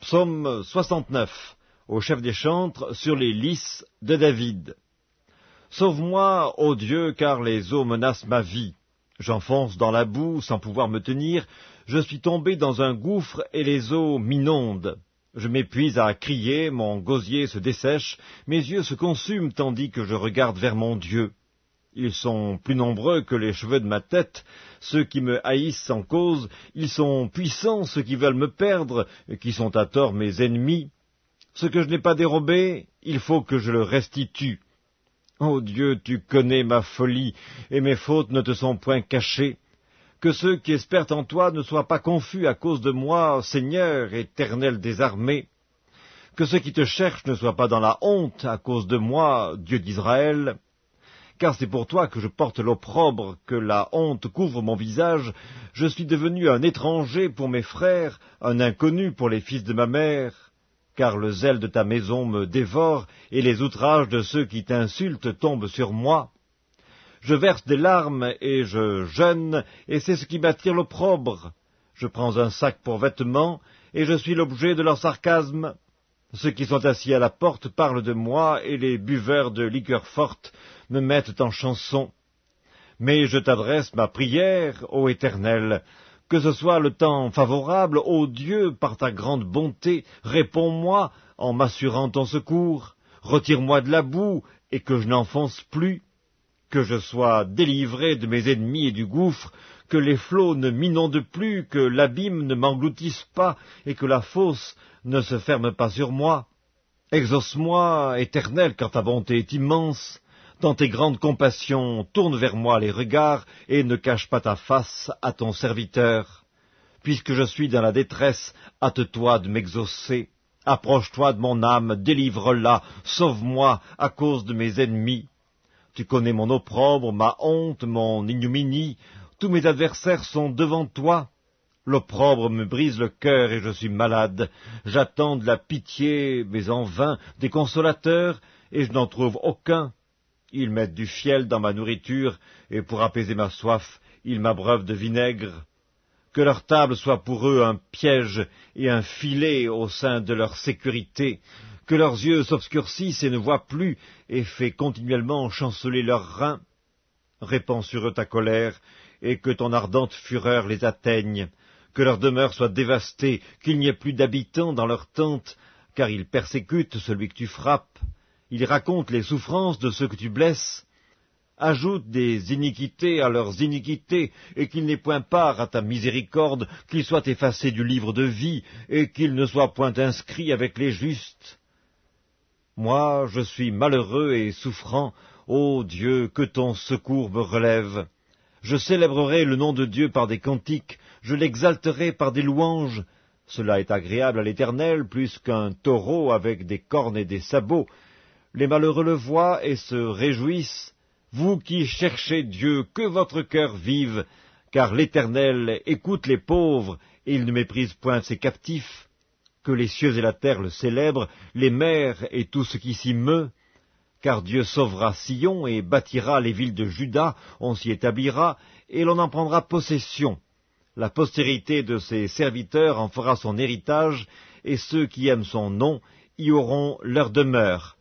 Psaume 69, au chef des chantres, sur les lys de David. Sauve-moi, ô Dieu, car les eaux menacent ma vie. J'enfonce dans la boue sans pouvoir me tenir, je suis tombé dans un gouffre et les eaux m'inondent. Je m'épuise à crier, mon gosier se dessèche, mes yeux se consument tandis que je regarde vers mon Dieu. Ils sont plus nombreux que les cheveux de ma tête, ceux qui me haïssent sans cause, ils sont puissants, ceux qui veulent me perdre, qui sont à tort mes ennemis. Ce que je n'ai pas dérobé, il faut que je le restitue. Ô Dieu, tu connais ma folie, et mes fautes ne te sont point cachées. Que ceux qui espèrent en toi ne soient pas confus à cause de moi, Seigneur, éternel des armées. Que ceux qui te cherchent ne soient pas dans la honte à cause de moi, Dieu d'Israël. Car c'est pour toi que je porte l'opprobre, que la honte couvre mon visage. Je suis devenu un étranger pour mes frères, un inconnu pour les fils de ma mère. Car le zèle de ta maison me dévore, et les outrages de ceux qui t'insultent tombent sur moi. Je verse des larmes, et je jeûne, et c'est ce qui m'attire l'opprobre. Je prends un sac pour vêtements, et je suis l'objet de leur sarcasme. Ceux qui sont assis à la porte parlent de moi, et les buveurs de liqueurs fortes me mettent en chanson. Mais je t'adresse ma prière, ô Éternel, que ce soit le temps favorable, ô Dieu, par ta grande bonté, réponds-moi en m'assurant ton secours, retire-moi de la boue, et que je n'enfonce plus, que je sois délivré de mes ennemis et du gouffre, que les flots ne m'inondent plus, que l'abîme ne m'engloutisse pas, et que la fosse ne se ferme pas sur moi. Exauce-moi, Éternel, car ta bonté est immense. Dans tes grandes compassions, tourne vers moi les regards, et ne cache pas ta face à ton serviteur. Puisque je suis dans la détresse, hâte-toi de m'exaucer. Approche-toi de mon âme, délivre-la, sauve-moi à cause de mes ennemis. Tu connais mon opprobre, ma honte, mon ignominie. Tous mes adversaires sont devant toi. L'opprobre me brise le cœur et je suis malade. J'attends de la pitié, mais en vain, des consolateurs, et je n'en trouve aucun. Ils mettent du fiel dans ma nourriture, et pour apaiser ma soif, ils m'abreuvent de vinaigre. Que leur table soit pour eux un piège et un filet au sein de leur sécurité. Que leurs yeux s'obscurcissent et ne voient plus, et fais continuellement chanceler leurs reins. Répands sur eux ta colère, et que ton ardente fureur les atteigne. Que leur demeure soit dévastée, qu'il n'y ait plus d'habitants dans leurs tentes, car ils persécutent celui que tu frappes. Ils racontent les souffrances de ceux que tu blesses. Ajoute des iniquités à leurs iniquités, et qu'ils n'aient point part à ta miséricorde, qu'ils soient effacés du livre de vie, et qu'ils ne soient point inscrits avec les justes. Moi, je suis malheureux et souffrant, ô Dieu, que ton secours me relève. Je célébrerai le nom de Dieu par des cantiques, je l'exalterai par des louanges. Cela est agréable à l'Éternel, plus qu'un taureau avec des cornes et des sabots. Les malheureux le voient et se réjouissent. Vous qui cherchez Dieu, que votre cœur vive, car l'Éternel écoute les pauvres, et il ne méprise point ses captifs. Que les cieux et la terre le célèbrent, les mers et tout ce qui s'y meut. Car Dieu sauvera Sion et bâtira les villes de Juda, on s'y établira, et l'on en prendra possession. La postérité de ses serviteurs en fera son héritage, et ceux qui aiment son nom y auront leur demeure.